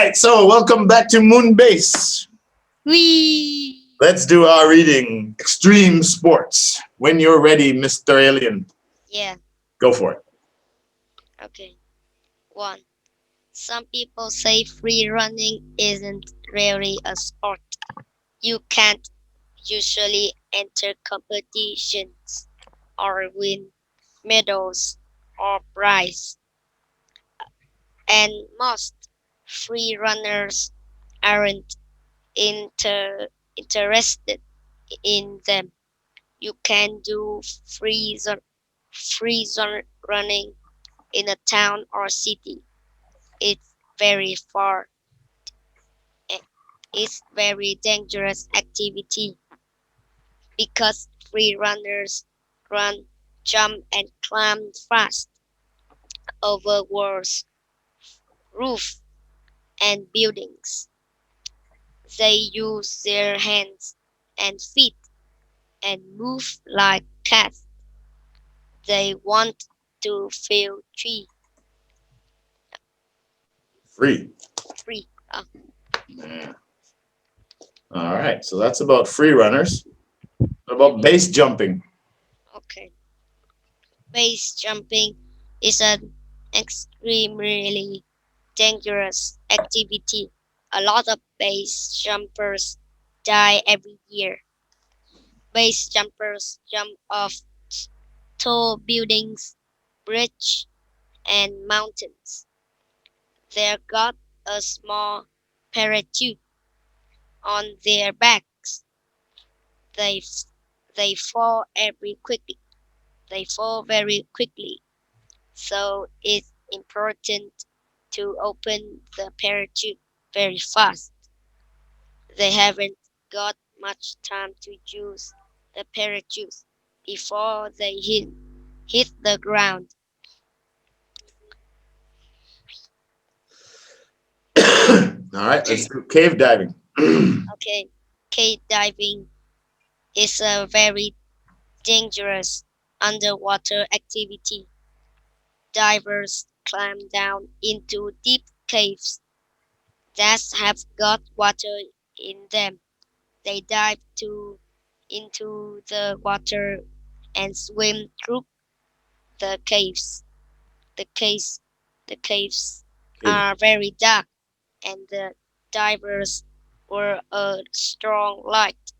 right, so welcome back to Moonbase. Wee. Let's do our reading. Extreme sports. When you're ready, Mr. Alien. Yeah. Go for it. Okay. 1. Some people say free running isn't really a sport. You can't usually enter competitions or win medals or prizes. And most free runners aren't interested in them. You can do free zone running in a town or city. It's very far. It's very dangerous activity because free runners run, jump, and climb fast over walls, roofs, and buildings. They use their hands and feet and move like cats. They want to feel Free. free. Yeah. All right, so that's about free runners. What about base jumping? Okay. Base jumping is an extremely dangerous activity. A lot of base jumpers die every year. Base jumpers jump off tall buildings, bridges, and mountains. They've got a small parachute on their backs. They they fall every quickly. They fall very quickly. So it's important to open the parachute very fast. They haven't got much time to use the parachute before they hit the ground. All right, let's do cave diving. Okay, cave diving is a very dangerous underwater activity. Divers climb down into deep caves that have got water in them. They dive into the water and swim through the caves. The caves, the caves Cave. are very dark, and the divers wear a strong light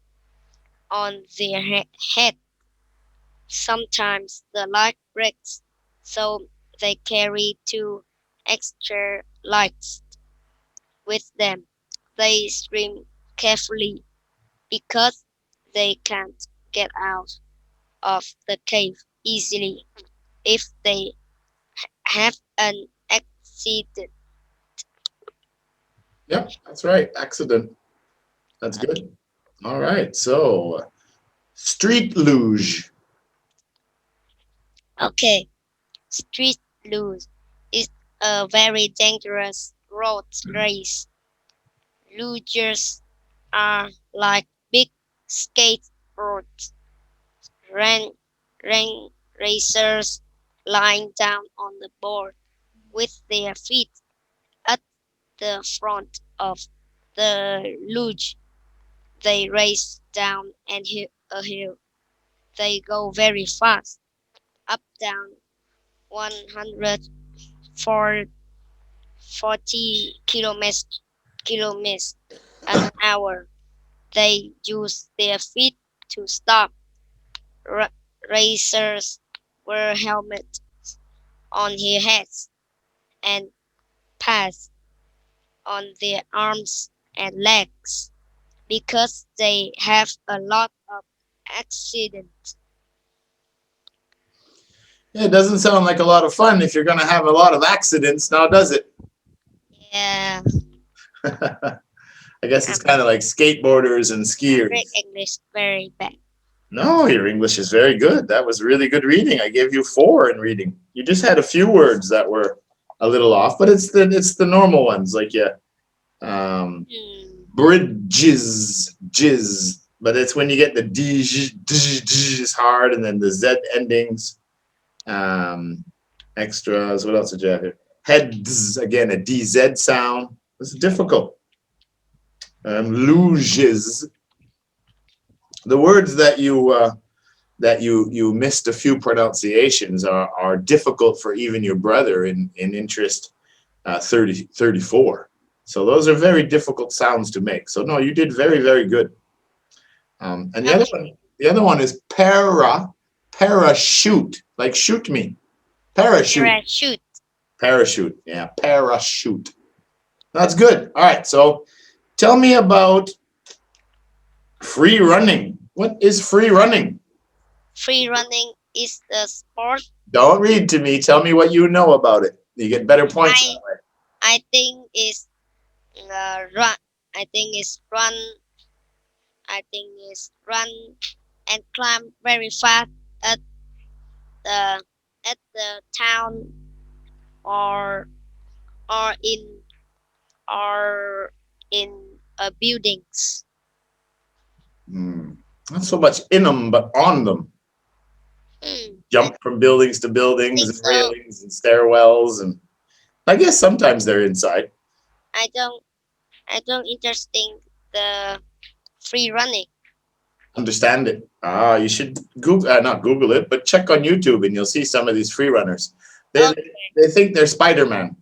on their head. Sometimes the light breaks, so they carry two extra lights with them. They swim carefully because they can't get out of the cave easily if they have an accident. Yep, that's right. Accident. That's good. All right, so street luge. Okay, street luge is a very dangerous road race. Lugers are like big skateboards. Ran, racers lying down on the board with their feet at the front of the luge. They race down a hill. They go very fast, up down 140 kilometers an hour. They use their feet to stop. Ra- Racers wear helmets on their heads and pads on their arms and legs because they have a lot of accidents. Yeah, it doesn't sound like a lot of fun if you're going to have a lot of accidents, now does it? Yeah, I guess it's I'm kind of like skateboarders and very skiers. English, very bad. No, your English is very good. That was really good reading. I gave you 4 in reading. You just had a few words that were a little off, but it's the normal ones like Hmm. bridges, jizz. But it's when you get the d is hard, and then the z endings. Um, extras. What else did you have here? Heads again, a dz sound. It's difficult. Luges. The words that you missed a few pronunciations are difficult for even your brother in interest 34. So those are very difficult sounds to make. So no, you did very, very good. And the other one is parachute, like shoot me. Parachute. Parachute. Yeah, parachute. That's good. All right. So tell me about free running. What is free running? Free running is the sport. Don't read to me. Tell me what you know about it. You get better points that way. I think it's run. I think it's run. I think it's run and climb very fast at the town or or in or in buildings. Not so much in them, but on them. Jump from buildings to buildings and railings and stairwells, and I guess sometimes they're inside. I don't interesting the free running. Understand it. You should Google, not Google it, but check on YouTube and you'll see some of these free runners. They think they're Spider-Man.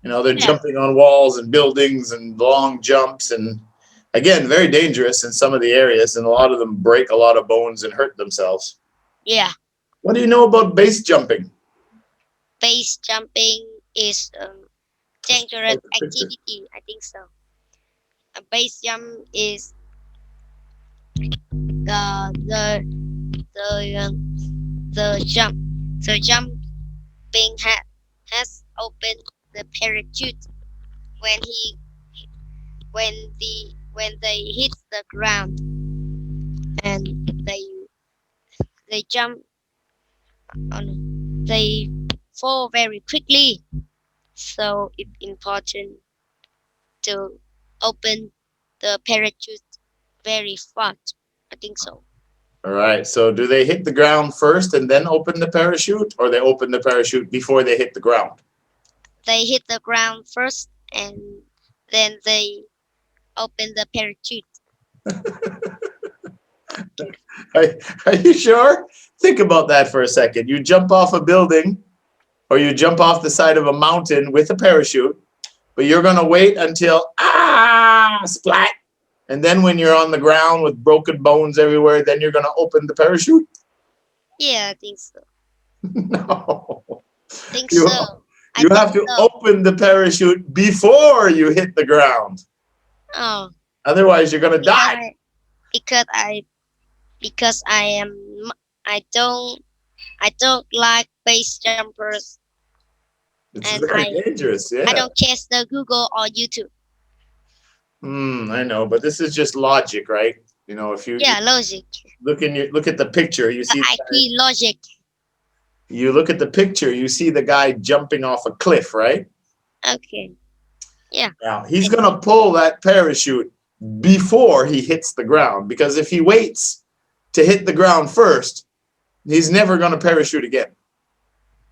You know, they're jumping on walls and buildings and long jumps, and again, very dangerous in some of the areas, and a lot of them break a lot of bones and hurt themselves. Yeah. What do you know about base jumping? Base jumping is dangerous activity. I think so. A base jump is the jumping has opened the parachute when they hit the ground, and they jump on, they fall very quickly. So it's important to open the parachute very fast. I think so. All right. So do they hit the ground first and then open the parachute, or they open the parachute before they hit the ground? They hit the ground first and then they open the parachute. Are you sure? Think about that for a second. You jump off a building or you jump off the side of a mountain with a parachute, but you're going to wait until splat. And then when you're on the ground with broken bones everywhere, then you're going to open the parachute? Yeah, I think so. No. You have to open the parachute before you hit the ground. Oh. Otherwise, you're going to die. Because I don't like base jumpers. It's very dangerous. Yeah. I don't check the Google or YouTube. I know, but this is just logic, right? You know, if you logic. Look at the picture, you see IP logic. You look at the picture, you see the guy jumping off a cliff, right? Okay. Yeah. Now he's gonna pull that parachute before he hits the ground, because if he waits to hit the ground first, he's never gonna parachute again.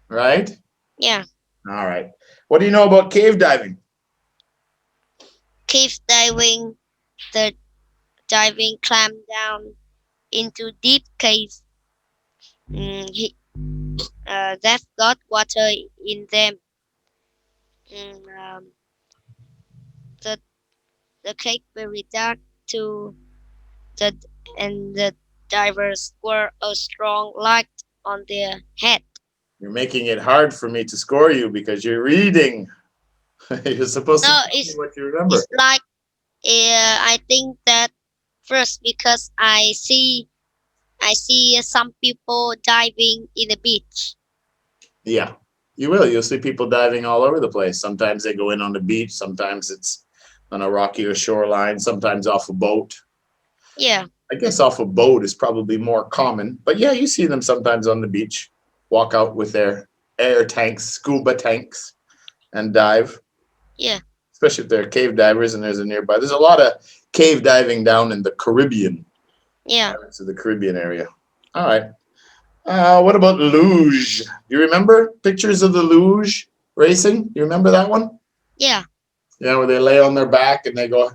Right? Yeah. All right. What do you know about cave diving? Cave diving, the diving climb down into deep caves that got water in them. The cave very dark and the divers were a strong light on their head. You're making it hard for me to score you because you're reading. You're supposed to tell me what you remember. It's like I think that first because I see some people diving in the beach. Yeah, you will. You'll see people diving all over the place. Sometimes they go in on the beach. Sometimes it's on a rockier shoreline. Sometimes off a boat. Yeah. I guess off a boat is probably more common. But yeah, you see them sometimes on the beach. Walk out with their air tanks, scuba tanks, and dive. Yeah. Especially if they're cave divers and there's a nearby. There's a lot of cave diving down in the Caribbean. Yeah. To the Caribbean area. All right. What about luge? Do you remember pictures of the luge racing? You remember that one? Yeah. Yeah, where they lay on their back and they go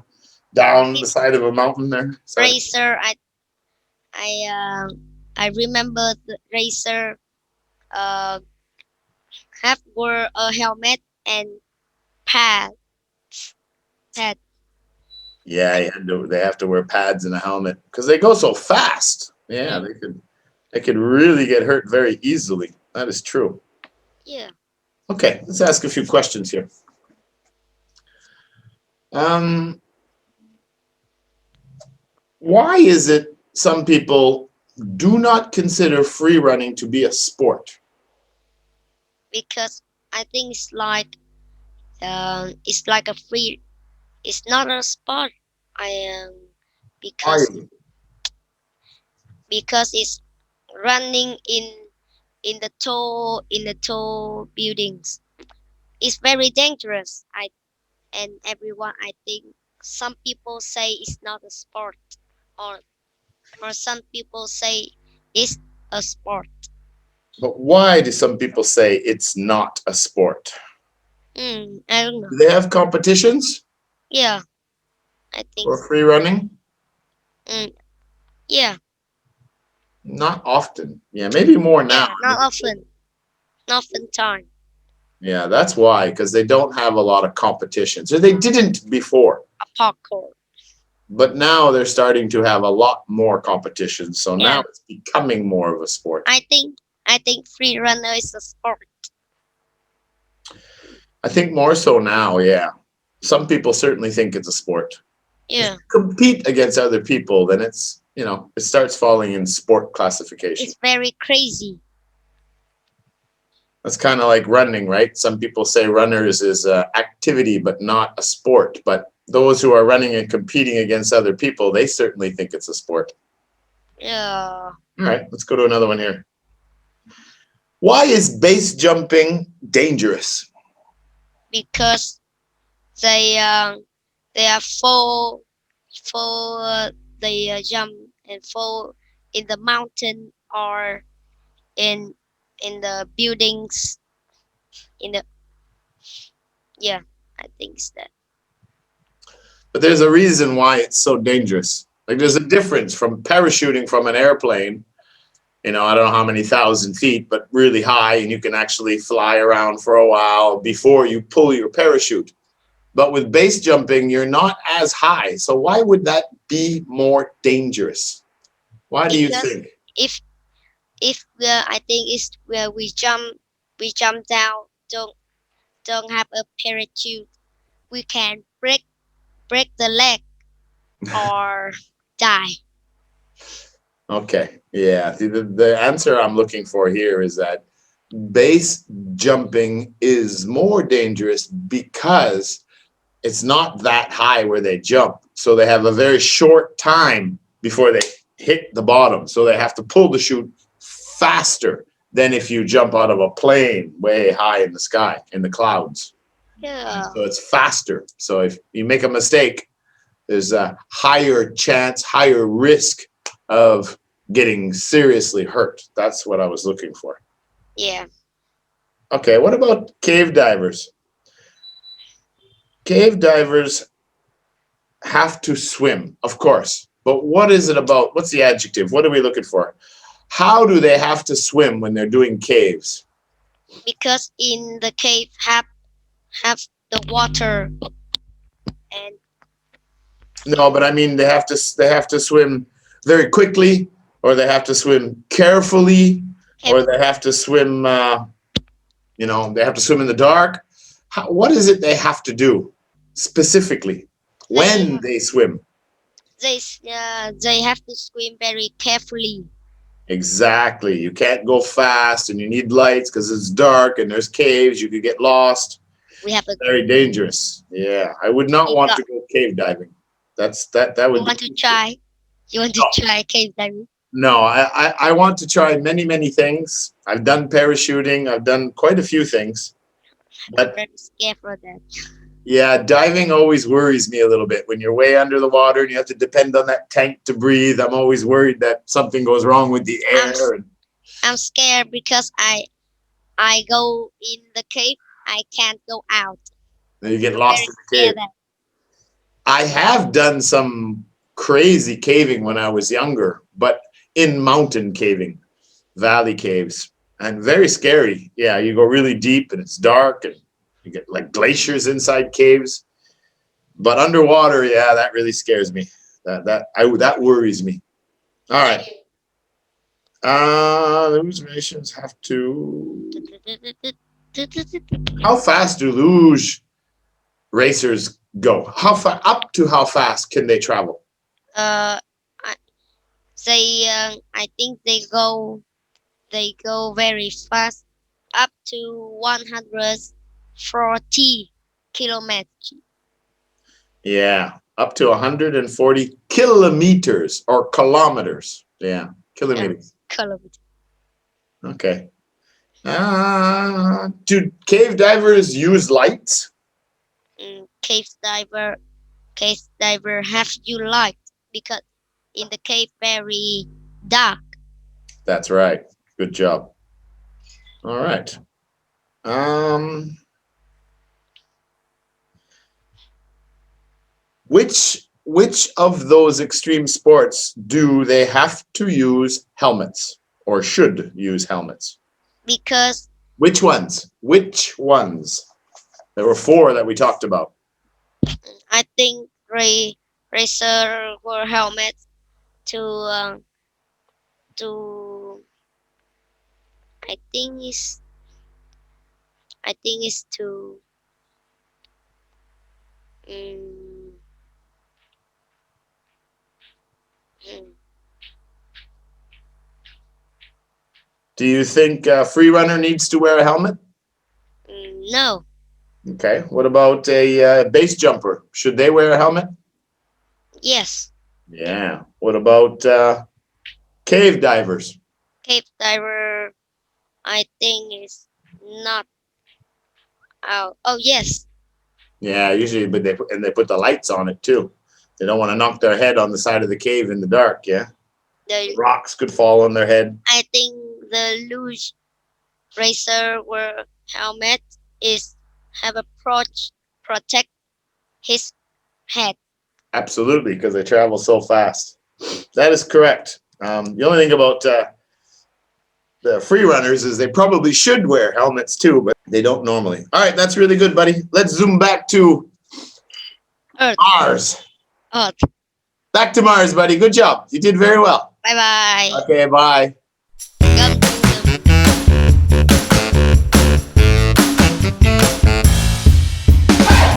down the This side of a mountain there. racer, I I remember the racer uh have wear a helmet and pad pad. Yeah, I they have to wear pads and a helmet because they go so fast. Yeah, mm, they could really get hurt very easily. That is true. yeah, Okay, let's ask a few questions here. Um, why is it some people do not consider free running to be a sport? because I think it's like a free. It's not a sport. I Why because is it? because it's running in the tall buildings. It's very dangerous. And everyone, I think some people say it's not a sport, or some people say it's a sport. But why do some people say it's not a sport? I don't know. Do they have competitions Yeah, I think for free running? mm, yeah, Not often. Yeah, maybe more now. yeah, not often time. Yeah, that's why, because they don't have a lot of competition. So they didn't before, A parkour. but now they're starting to have a lot more competition. So now Yeah, it's becoming more of a sport. I think free runner is a sport. I think more so now, yeah. Some people certainly think it's a sport. If Yeah, you compete against other people, then it starts falling in sport classification. it's very crazy. That's kind of like running, right? Some people say runners is an activity, but not a sport. But those who are running and competing against other people, they certainly think it's a sport. Yeah, All right, let's go to another one here. Why is base jumping dangerous? because they are fall they jump and fall in the mountain or in the buildings in the yeah, I think it's that. But there's a reason why it's so dangerous. Like there's a difference from parachuting from an airplane, I don't know how many thousand feet, but really high, and you can actually fly around for a while before you pull your parachute. But with base jumping, you're not as high. So why would that be more dangerous? Why do you Because think? if I think it's where we jump down, don't have a parachute, we can break the leg or die. Okay. Yeah. The answer I'm looking for here is that base jumping is more dangerous because it's not that high where they jump. So they have a very short time before they hit the bottom. So they have to pull the chute faster than if you jump out of a plane way high in the sky, in the clouds. Yeah, So it's faster. So if you make a mistake, there's a higher chance, higher risk of getting seriously hurt. That's what I was looking for. yeah, Okay, what about cave divers? Cave divers have to swim, of course. But what is it about? What's the adjective? What are we looking for? How do they have to swim when they're doing caves? because in the cave have the water and No, but I mean they have to swim very quickly, or they have to swim carefully, or have they have to swim. They have to swim in the dark. What is it they have to do specifically they when they swim? they have to swim very carefully. Exactly. You can't go fast, and you need lights because it's dark and there's caves. You could get lost. We have a Very dangerous. Yeah, I would not we want got to go cave diving. That you would be. want to try you want to No, try cave diving. no. I want to try many things. I've done parachuting. I've done quite a few things, I'm but very scared for that. yeah, diving always worries me a little bit. When you're way under the water and you have to depend on that tank to breathe, I'm always worried that something goes wrong with the I'm air. I'm scared because I go in the cave. I can't go out. Then you get lost in the cave. That. I have done some crazy caving when I was younger, but in mountain caving, valley caves, and very scary. Yeah, you go really deep and it's dark and you get like glaciers inside caves. But underwater, yeah, that really scares me. That worries me. All right. Luge nations have to. How fast do luge racers go? How far up to how fast can they travel? I, I think they go very fast, up to 140 kilometers. Yeah, up to 140 kilometers or kilometers. Yeah, kilometers. Kilometers. Okay. Do cave divers use lights? Cave diver have you light because in the cave very dark. That's right. Good job. All right. Which of those extreme sports do they have to use helmets or should use helmets? Because Which ones? Which ones? There were four that we talked about. I think racer wear helmets to I think is to um, mm, Do you think a free runner needs to wear a helmet? no. Okay. What about a base jumper? Should they wear a helmet? Yes. Yeah. What about cave divers? Cave diver I think is not out. Oh yes. Yeah, usually, but they put the lights on it too. They don't want to knock their head on the side of the cave in the dark. Yeah, The rocks could fall on their head. I think the luge racer wear helmet is have a protect his head. Absolutely, because they travel so fast. That is correct. The only thing about the free runners is they probably should wear helmets too, but they don't normally. All right, that's really good, buddy. Let's zoom back to Earth. Mars. Earth. Back to Mars, buddy. Good job. You did very well. Bye bye. Okay, bye.